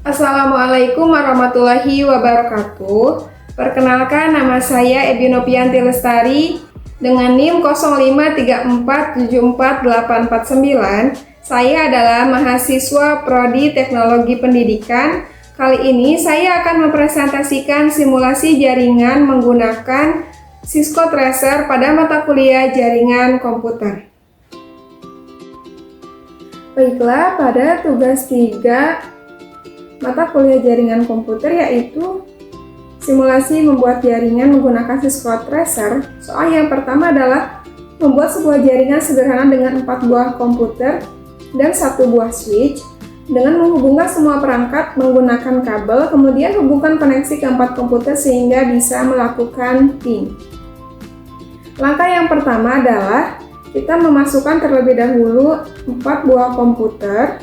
Assalamualaikum warahmatullahi wabarakatuh. Perkenalkan, nama saya Ebi Nopianti Lestari dengan NIM 053474849. Saya adalah mahasiswa Prodi Teknologi Pendidikan. Kali ini saya akan mempresentasikan simulasi jaringan menggunakan Cisco Tracer pada mata kuliah jaringan komputer. Baiklah, pada tugas 3 mata kuliah jaringan komputer yaitu simulasi membuat jaringan menggunakan Cisco Tracer. Soal yang pertama adalah membuat sebuah jaringan sederhana dengan 4 buah komputer dan 1 buah switch dengan menghubungkan semua perangkat menggunakan kabel, kemudian hubungkan koneksi ke 4 komputer sehingga bisa melakukan ping. Langkah yang pertama adalah kita memasukkan terlebih dahulu 4 buah komputer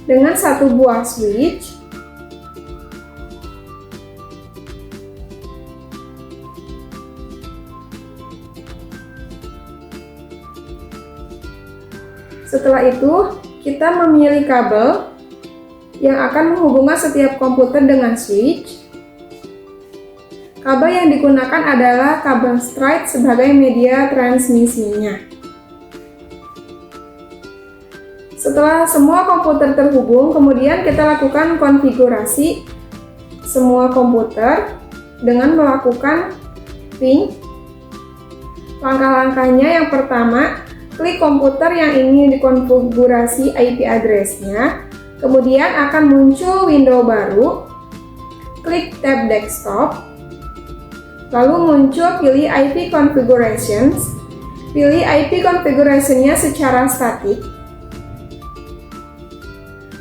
dengan 1 buah switch. Setelah itu, kita memilih kabel yang akan menghubungkan setiap komputer dengan switch. Kabel yang digunakan adalah kabel straight sebagai media transmisinya. Setelah semua komputer terhubung, kemudian kita lakukan konfigurasi semua komputer dengan melakukan ping. Langkah-langkahnya yang pertama, klik komputer yang ingin dikonfigurasi IP address-nya, kemudian akan muncul window baru, klik tab desktop, lalu muncul pilih IP configurations, pilih IP configuration-nya secara statik.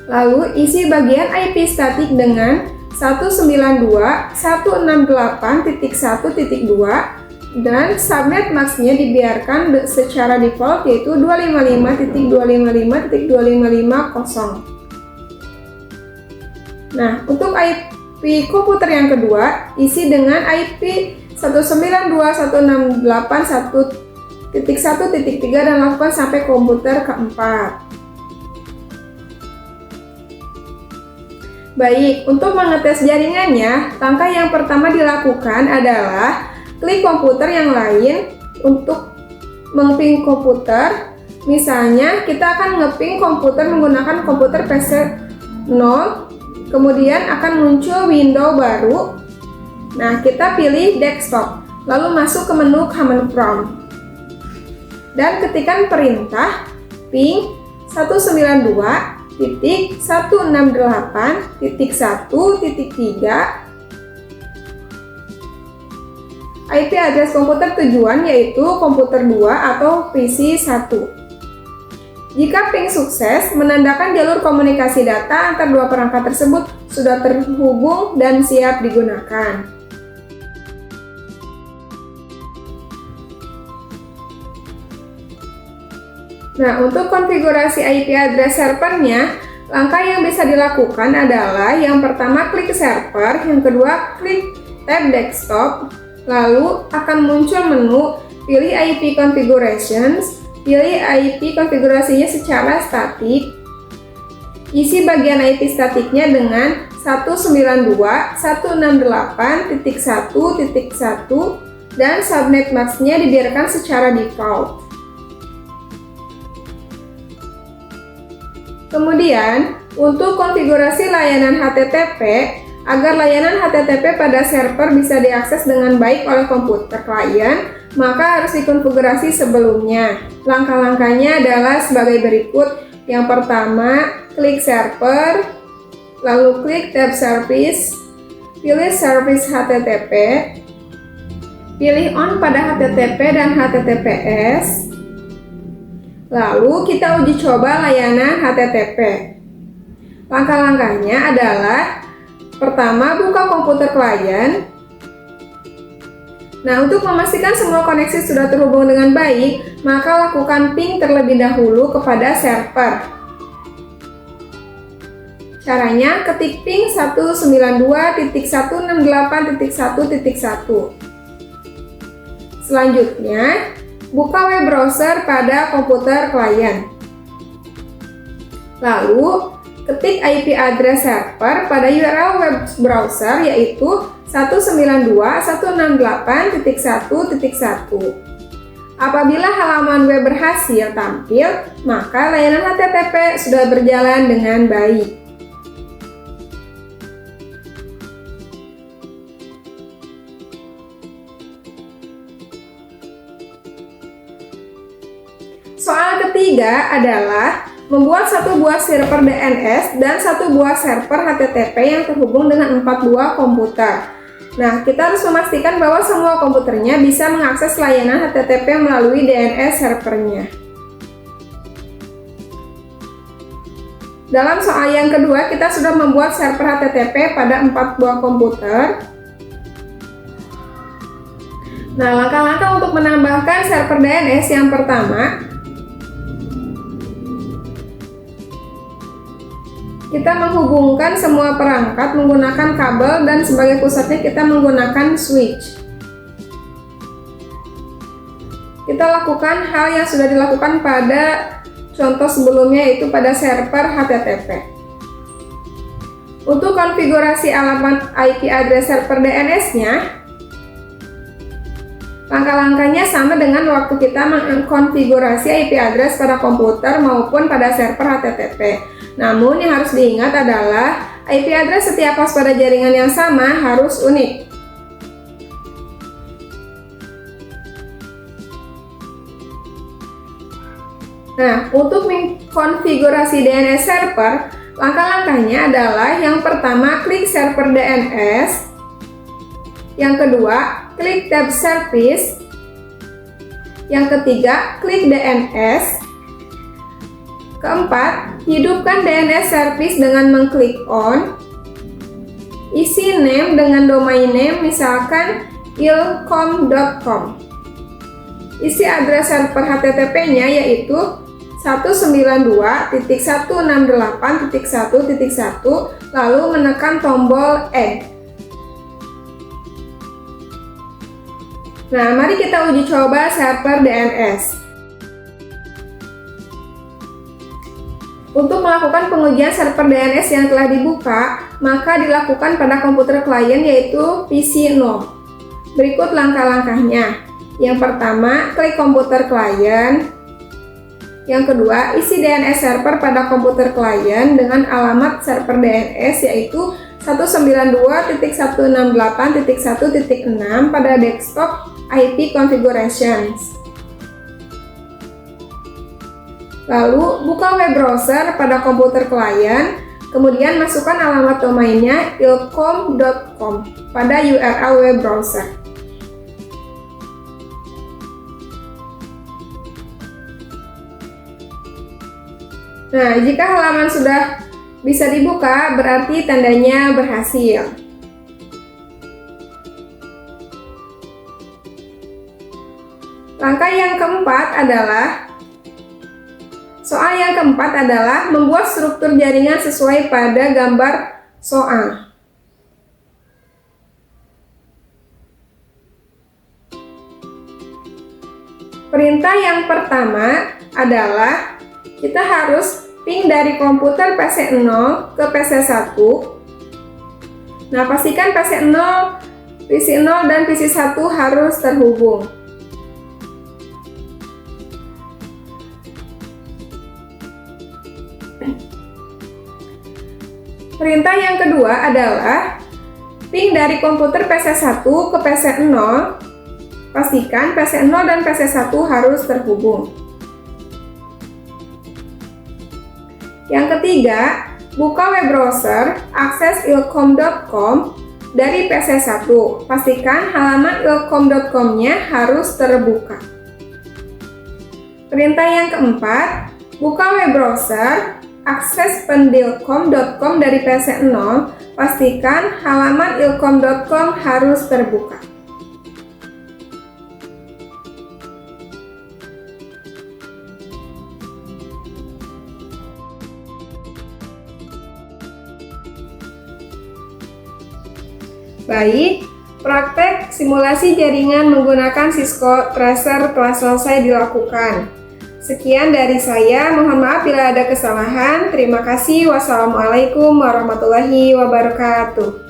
Lalu isi bagian IP statik dengan 192.168.1.2 dan subnet mask-nya dibiarkan secara default yaitu 255.255.255.0. Nah, untuk IP komputer yang kedua isi dengan IP 192.168.1.1.3 dan lakukan sampai komputer keempat. Baik, untuk mengetes jaringannya, langkah yang pertama dilakukan adalah klik komputer yang lain untuk mengping komputer. Misalnya, kita akan ngeping komputer menggunakan komputer PC 0, kemudian akan muncul window baru. Nah, kita pilih desktop, lalu masuk ke menu command prompt. Dan ketikkan perintah ping 192.168.1.3 IP address komputer tujuan yaitu komputer 2 atau PC 1. Jika ping sukses, menandakan jalur komunikasi data antar dua perangkat tersebut sudah terhubung dan siap digunakan. Nah, untuk konfigurasi IP address servernya, langkah yang bisa dilakukan adalah yang pertama klik server, yang kedua klik tab desktop, lalu akan muncul menu pilih IP configurations, pilih IP konfigurasinya secara statik, isi bagian IP statiknya dengan 192.168.1.1 dan subnet mask-nya dibiarkan secara default. Kemudian, untuk konfigurasi layanan HTTP, agar layanan HTTP pada server bisa diakses dengan baik oleh komputer klien, maka harus dikonfigurasi sebelumnya. Langkah-langkahnya adalah sebagai berikut. Yang pertama, klik server, lalu klik tab service, pilih service HTTP, pilih on pada HTTP dan HTTPS. Lalu kita uji coba layanan HTTP. Langkah-langkahnya adalah pertama, buka komputer klien. Nah, untuk memastikan semua koneksi sudah terhubung dengan baik, maka lakukan ping terlebih dahulu kepada server. Caranya, ketik ping 192.168.1.1. Selanjutnya, buka web browser pada komputer klien. Lalu, ketik IP address server pada URL web browser yaitu 192.168.1.1. Apabila halaman web berhasil tampil, maka layanan HTTP sudah berjalan dengan baik. Soal ketiga adalah membuat satu buah server DNS dan satu buah server HTTP yang terhubung dengan 4 buah komputer. Nah, kita harus memastikan bahwa semua komputernya bisa mengakses layanan HTTP melalui DNS servernya. Dalam soal yang kedua, kita sudah membuat server HTTP pada 4 buah komputer. Nah, langkah-langkah untuk menambahkan server DNS yang pertama, kita menghubungkan semua perangkat menggunakan kabel dan sebagai pusatnya kita menggunakan switch. Kita lakukan hal yang sudah dilakukan pada contoh sebelumnya, yaitu pada server HTTP. Untuk konfigurasi alamat IP address server DNS-nya, langkah-langkahnya sama dengan waktu kita mengkonfigurasi IP address pada komputer maupun pada server HTTP. Namun yang harus diingat adalah IP address setiap host pada jaringan yang sama harus unik. Nah, untuk mengkonfigurasi DNS server, langkah-langkahnya adalah yang pertama, klik server DNS. Yang kedua, klik tab service. Yang ketiga, klik DNS. Keempat, hidupkan DNS service dengan mengklik on. Isi name dengan domain name, misalkan ilcom.com. Isi address server HTTP-nya yaitu 192.168.1.1, lalu menekan tombol add. Nah, mari kita uji coba server DNS. Untuk melakukan pengujian server DNS yang telah dibuka, maka dilakukan pada komputer klien yaitu PC 0. Berikut langkah-langkahnya. Yang pertama, klik komputer klien. Yang kedua, isi DNS server pada komputer klien dengan alamat server DNS yaitu 192.168.1.6 pada desktop IP configurations. Lalu, buka web browser pada komputer klien, kemudian masukkan alamat domainnya ilcom.com pada URL web browser. Nah, jika halaman sudah bisa dibuka, berarti tandanya berhasil. Langkah yang keempat adalah membuat struktur jaringan sesuai pada gambar soal. Perintah yang pertama adalah kita harus ping dari komputer PC 0 ke PC 1. Nah, pastikan PC 0 dan PC 1 harus terhubung. Perintah yang kedua adalah ping dari komputer PC 1 ke PC 0. Pastikan PC 0 dan PC 1 harus terhubung. Yang ketiga, buka web browser, akses ilcom.com dari PC 1. Pastikan halaman ilcom.com-nya harus terbuka. Perintah yang keempat, buka web browser, akses pendilcom.com dari PC 0, pastikan halaman ilcom.com harus terbuka. Baik, praktek simulasi jaringan menggunakan Cisco Tracer telah selesai dilakukan. Sekian dari saya, mohon maaf bila ada kesalahan. Terima kasih. Wassalamualaikum warahmatullahi wabarakatuh.